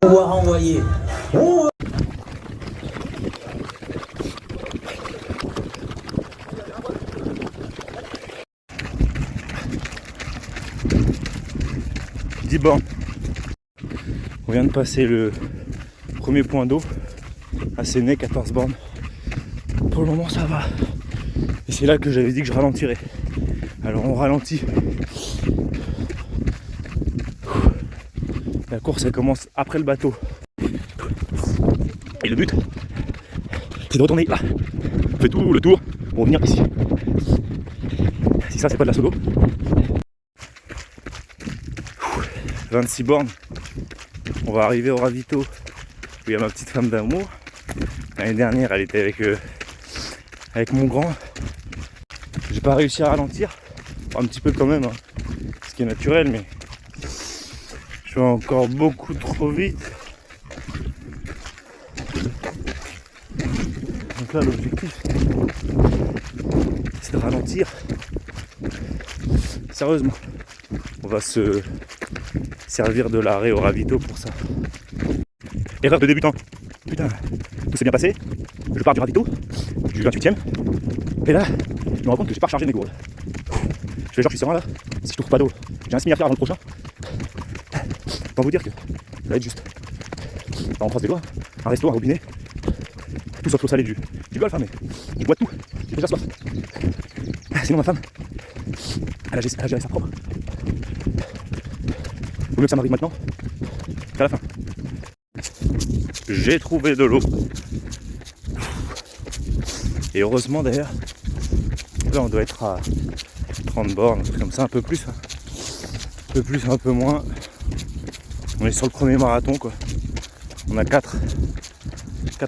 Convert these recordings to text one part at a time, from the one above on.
On va renvoyer. On va... 10 bornes. On vient de passer le premier point d'eau à Séné, 14 bornes. Pour le moment ça va. Et c'est là que j'avais dit que je ralentirais. Alors on ralentit. La course elle commence après le bateau. Et le but, c'est de retourner là. On fait tout le tour pour revenir ici. Si ça c'est pas de la solo. 26 bornes. On va arriver au ravito où il y a ma petite femme d'amour. L'année dernière elle était avec mon grand. J'ai pas réussi à ralentir. Un petit peu quand même, hein. Ce qui est naturel, mais je vais encore beaucoup trop vite. Donc là l'objectif c'est de ralentir. Sérieusement, on va se servir de l'arrêt au ravito pour ça. Erreur de débutant. Putain, tout s'est bien passé. Je pars du ravito, du 28ème. Et là, je me rends compte que j'ai pas rechargé mes gourdes. Je fais genre je suis serein là. Si je trouve pas d'eau, j'ai un semi à faire avant le prochain. Autant vous dire que ça va être juste. Là, on croise des doigts, un resto, un robinet. Tout sauf l'eau salée du golf, hein, mais je bois tout. J'ai déjà soif. Sinon ma femme, elle a géré ça propre. Vaut mieux que ça m'arrive maintenant qu'à la fin. J'ai trouvé de l'eau. Et heureusement d'ailleurs, là on doit être à 30 bornes, un truc comme ça, un peu plus. Hein. Un peu plus, un peu moins. On est sur le premier marathon quoi. On a 4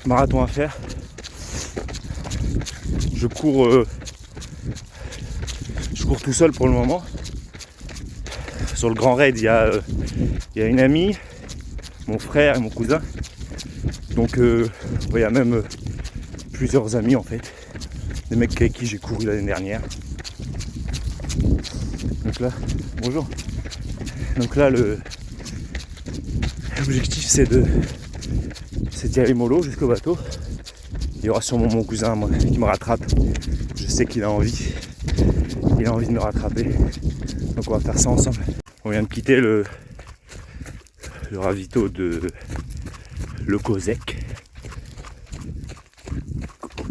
marathons à faire. Je cours tout seul pour le moment. Sur le grand raid, il y a une amie, mon frère et mon cousin. Donc il y a même plusieurs amis en fait. Des mecs avec qui j'ai couru l'année dernière. Donc là, bonjour. Donc là l'objectif c'est d'y aller mollo jusqu'au bateau. Il y aura sûrement mon cousin moi, qui me rattrape. Je sais qu'il a envie. Il a envie de me rattraper. Donc on va faire ça ensemble. On vient de quitter le ravito de Le Cosec.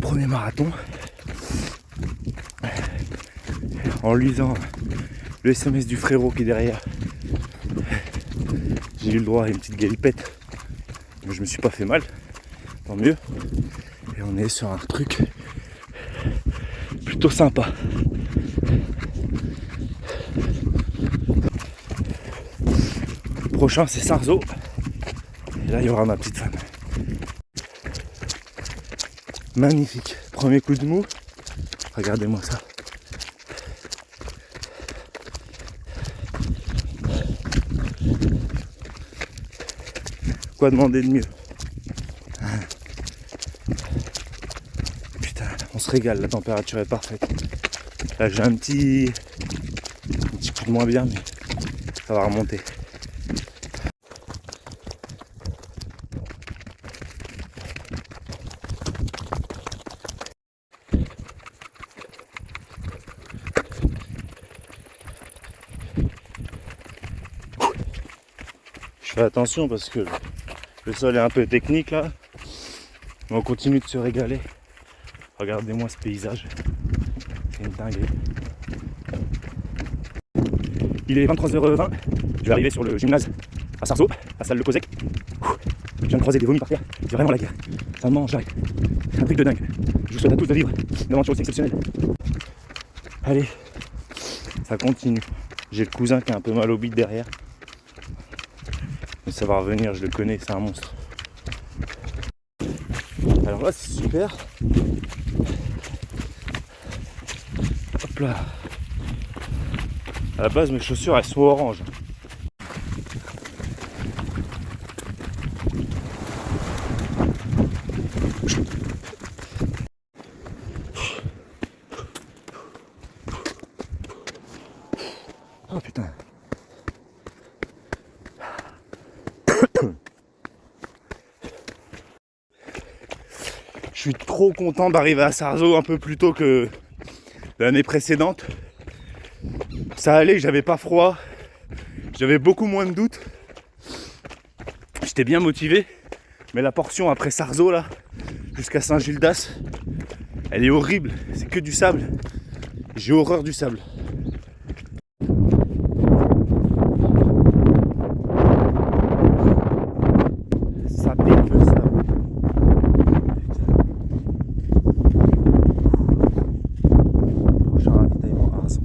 Premier marathon. En lisant le SMS du frérot qui est derrière, j'ai eu le droit à une petite galipette. Mais je me suis pas fait mal. Tant mieux. Et on est sur un truc plutôt sympa. Prochain c'est Sarzeau. Et là il y aura ma petite femme. Magnifique. Premier coup de mou. Regardez-moi ça. Quoi demander de mieux? Putain, on se régale, la température est parfaite. Là j'ai un petit coup de moins bien, mais ça va remonter. Je fais attention parce que le sol est un peu technique là. Mais on continue de se régaler. Regardez-moi ce paysage. C'est une dinguerie. Il est 23h20. Je vais arriver sur le gymnase à Sarzeau, à salle Le Cosec. Je viens de croiser des vomis par terre. C'est vraiment la guerre. Ça mange, j'arrive. C'est un truc de dingue. Je vous souhaite à tous de vivre une aventure aussi exceptionnelle. Allez, ça continue. J'ai le cousin qui a un peu mal au bide derrière. Mais ça va revenir, je le connais, c'est un monstre. Alors là c'est super. Hop là. À la base mes chaussures elles sont orange. Oh putain. suis trop content d'arriver à Sarzeau un peu plus tôt que l'année précédente. Ça allait, j'avais pas froid, j'avais beaucoup moins de doutes. J'étais bien motivé, mais la portion après Sarzeau là, jusqu'à Saint-Gildas, elle est horrible, c'est que du sable. J'ai horreur du sable. Ça pique le sable. Prochain ravitaillement à Arson.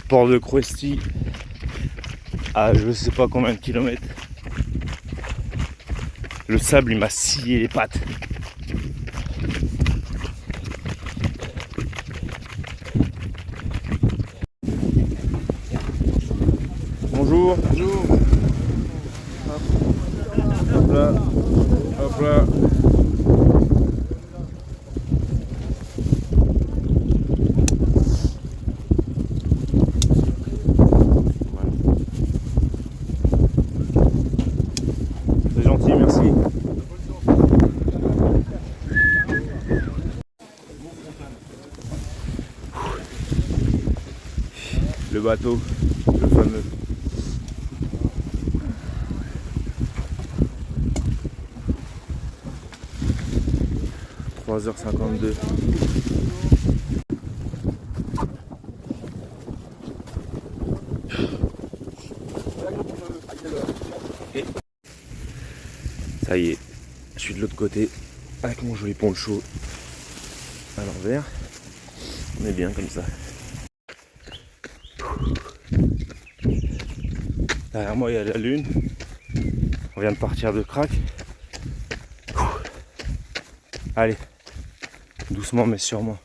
Port de Crouesty à je sais pas combien de kilomètres. Le sable il m'a scié les pattes. Bonjour. Bonjour. Hop là. Hop là. C'est gentil, merci. Le bateau, le fameux. « 3h52. Ça y est, je suis de l'autre côté avec mon joli poncho à l'envers. On est bien comme ça. Derrière moi il y a la lune. On vient de partir de Crac. Allez, doucement mais sûrement.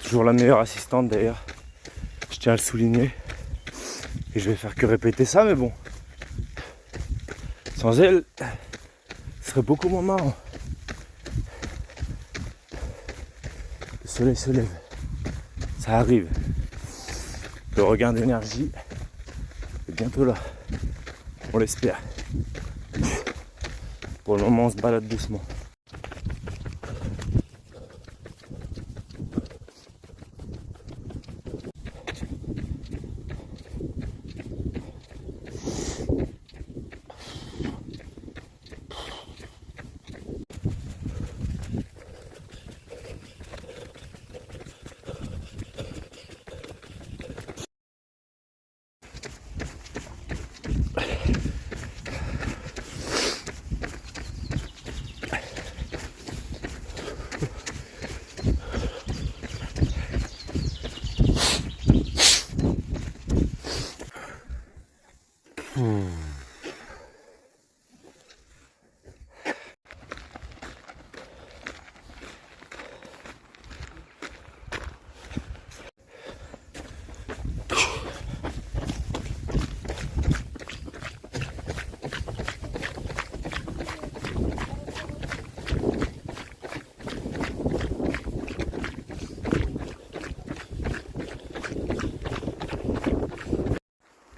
Toujours la meilleure assistante d'ailleurs. Je tiens à le souligner. Et je vais faire que répéter ça, mais bon. Sans elle, ce serait beaucoup moins marrant. Le soleil se lève. Ça arrive. Le regain d'énergie est bientôt là. On l'espère. Pour le moment, on se balade doucement.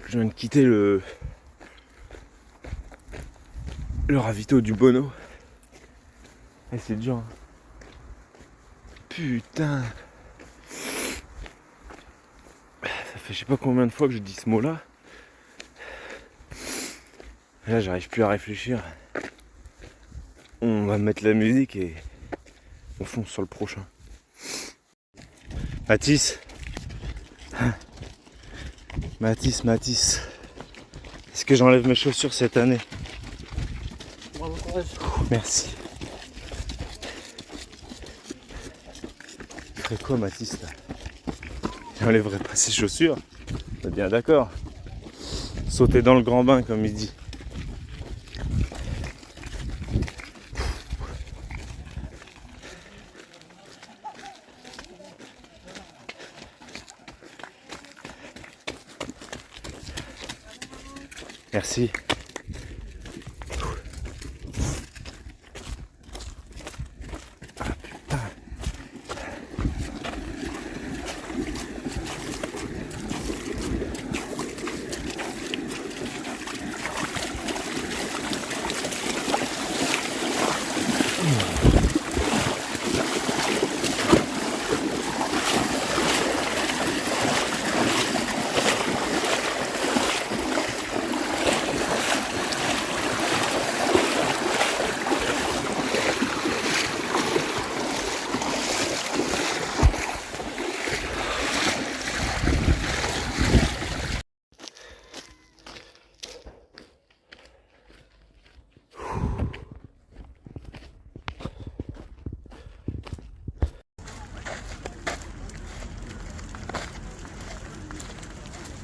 Je viens de quitter le ravito du Bono. Et c'est dur. Hein. Putain. Ça fait je sais pas combien de fois que je dis ce mot-là. Là, j'arrive plus à réfléchir. On va mettre la musique et on fonce sur le prochain. Mathis. Mathis. Est-ce que j'enlève mes chaussures cette année? Merci. Il ferait quoi Mathis là? Il enlèverait pas ses chaussures? On est bien d'accord. Sauter dans le grand bain comme il dit. Merci. Ah putain.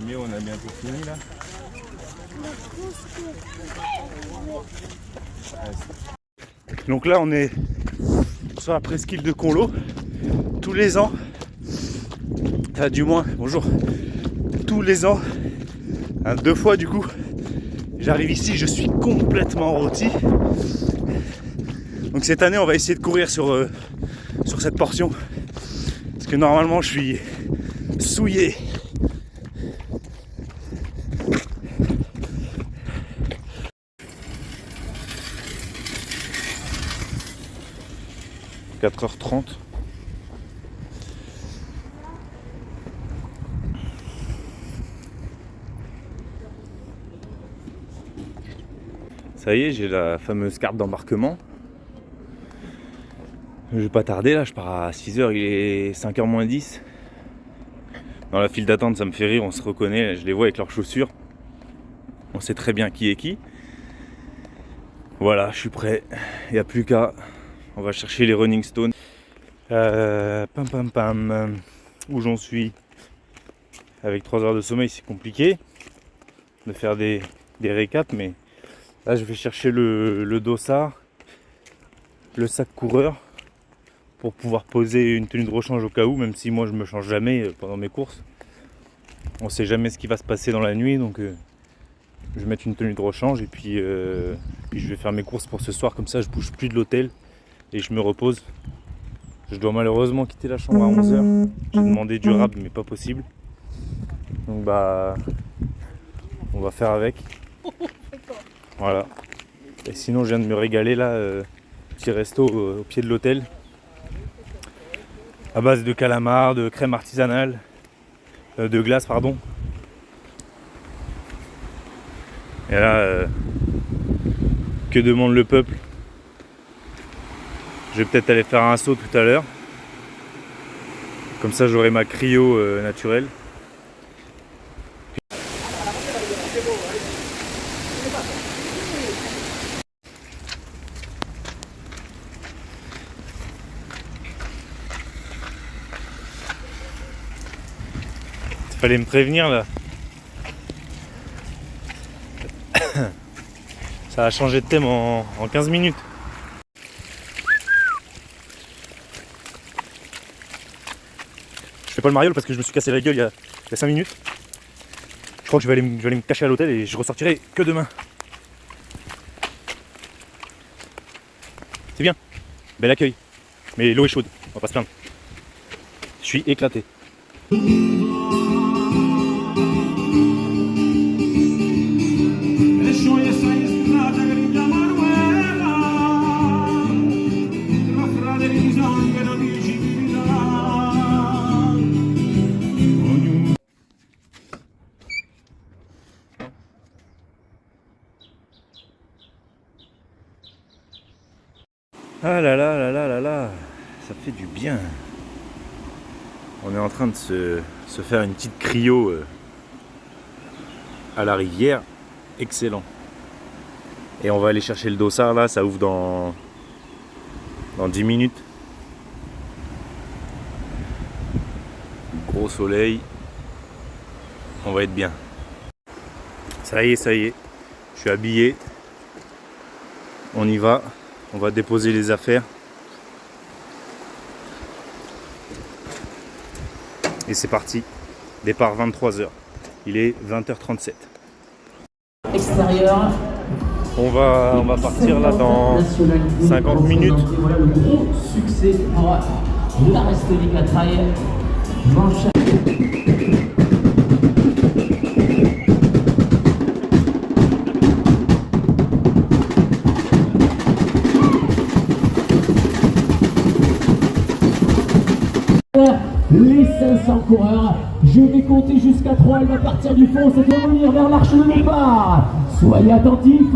Mais on a bientôt fini là. Donc là on est sur la presqu'île de Conlo. Tous les ans, du moins, bonjour, tous les ans, 2 fois du coup, j'arrive ici, je suis complètement rôti. Donc cette année on va essayer de courir sur cette portion. Parce que normalement je suis souillé. « 4h30 ». Ça y est, j'ai la fameuse carte d'embarquement. Je vais pas tarder là, je pars à 6h, il est 5h moins 10. Dans la file d'attente, ça me fait rire, on se reconnaît, je les vois avec leurs chaussures. On sait très bien qui est qui. Voilà, je suis prêt, il n'y a plus qu'à. On va chercher les Running Stones. Où j'en suis? Avec 3 heures de sommeil, c'est compliqué de faire des récaps, mais là je vais chercher le dossard, le sac coureur, pour pouvoir poser une tenue de rechange au cas où, même si moi je me change jamais pendant mes courses. On sait jamais ce qui va se passer dans la nuit, donc je vais mettre une tenue de rechange et puis je vais faire mes courses pour ce soir, comme ça je bouge plus de l'hôtel et je me repose. Je dois malheureusement quitter la chambre à 11h. J'ai demandé du rab mais pas possible. Donc bah on va faire avec. Voilà. Et sinon je viens de me régaler là, petit resto au pied de l'hôtel. À base de calamars, de crème artisanale, de glace pardon. Et là, que demande le peuple? Je vais peut-être aller faire un saut tout à l'heure. Comme ça j'aurai ma cryo naturelle. Fallait me prévenir là. Ça a changé de thème en 15 minutes. Je fais pas le mariole parce que je me suis cassé la gueule il y a 5 minutes. Je crois que je vais aller me cacher à l'hôtel et je ressortirai que demain. C'est bien, bel accueil. Mais l'eau est chaude, on va pas se plaindre. Je suis éclaté. Ah là là là là là là, ça fait du bien. On est en train de se faire une petite cryo à la rivière. Excellent. Et on va aller chercher le dossard là, ça ouvre dans 10 minutes. Gros soleil. On va être bien. Ça y est, je suis habillé. On y va. On va déposer les affaires. Et c'est parti. Départ 23h. Il est 20h37. Extérieur. On va partir là dans 50 minutes. Voilà le gros succès pour la Restonique à Trail. Les 500 coureurs, je vais compter jusqu'à 3, elle va partir du fond, c'est de revenir vers l'arche de départ. Soyez attentifs.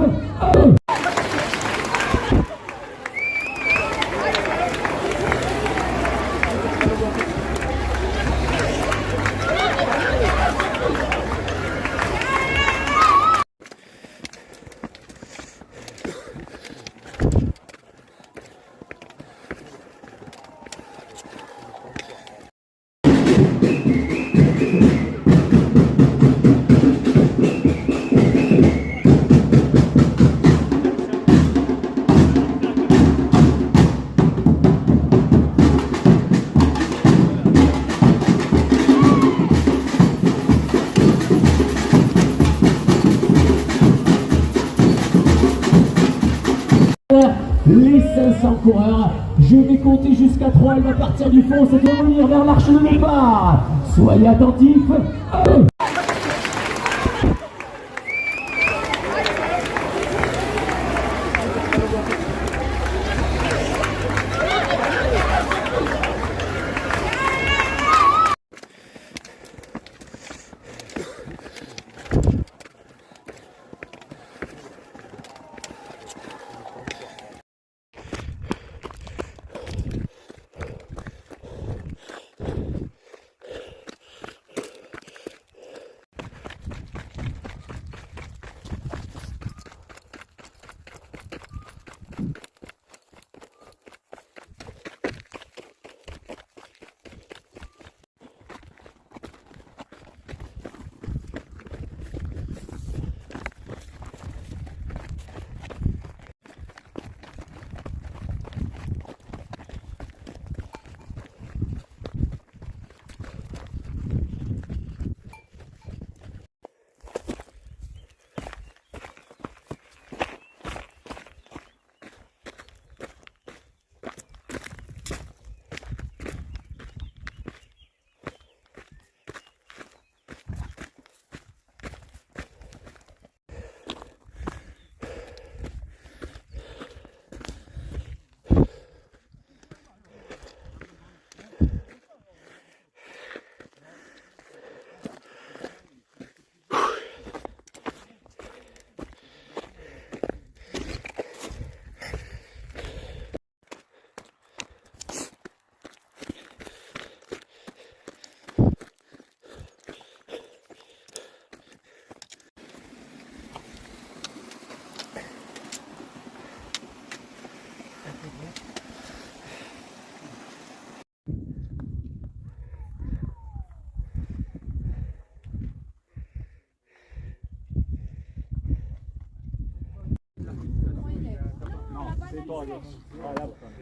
500 coureurs. Je vais compter jusqu'à 3, elle va partir du fond, c'est de revenir vers l'arche de départ. Soyez attentifs. Allez.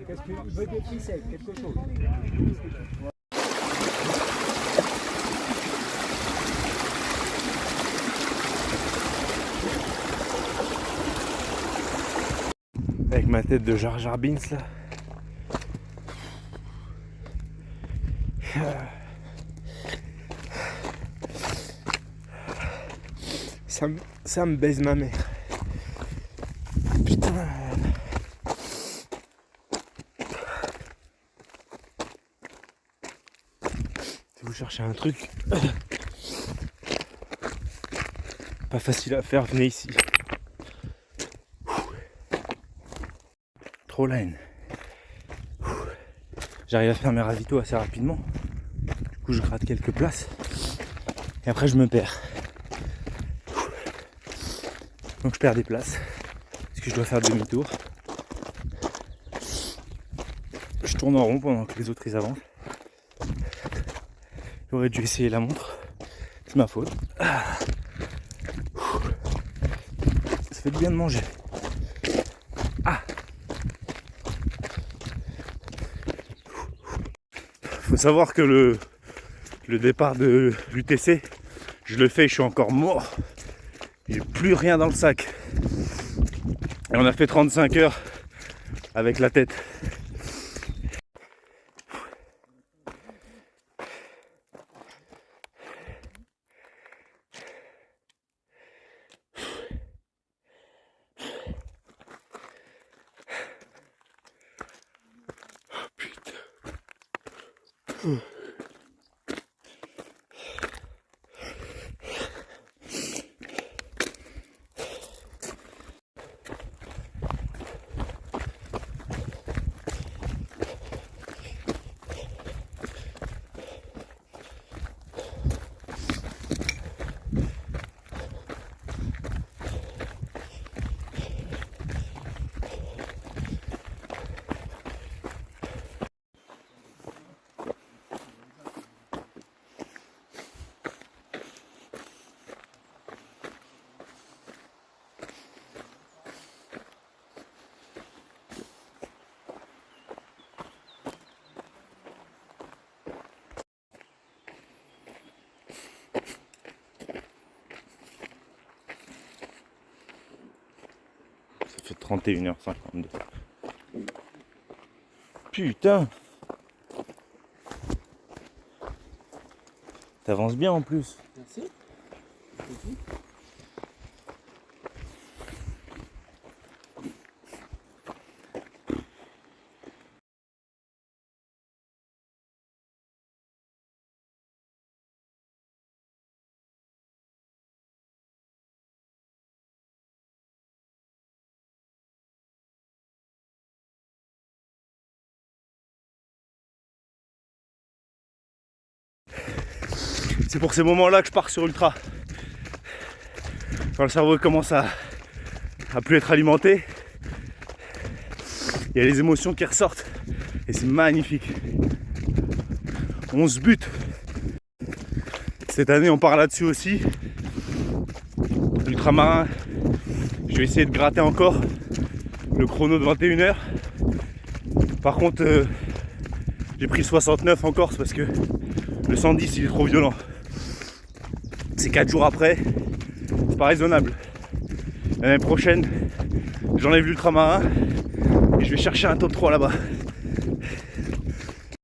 Qu'est-ce que veut des ficelles, quelque chose? Avec ma tête de Jar Jar Binks là. Ça me baise ma mère. Putain. Si vous cherchez un truc pas facile à faire, venez ici. Trop la haine. J'arrive à faire mes ravitaux assez rapidement. Du coup je gratte quelques places. Et après je me perds. Donc je perds des places. Parce que je dois faire demi-tour. Je tourne en rond pendant que les autres ils avancent. J'aurais dû essayer la montre. C'est ma faute. Ça fait du bien de manger. Faut savoir que le départ de l'UTC, je le fais, je suis encore mort. J'ai plus rien dans le sac. Et on a fait 35 heures avec la tête. Ça fait 31h52. Putain. T'avances bien en plus. Merci. C'est pour ces moments-là que je pars sur ultra. Quand le cerveau commence à plus être alimenté, il y a les émotions qui ressortent et c'est magnifique. On se bute. Cette année on part là-dessus aussi. L'ultramarin, je vais essayer de gratter encore le chrono de 21h. Par contre, j'ai pris 69 en Corse parce que le 110 il est trop violent. C'est 4 jours après, c'est pas raisonnable. L'année prochaine, j'enlève l'ultramarin et je vais chercher un top 3 là-bas.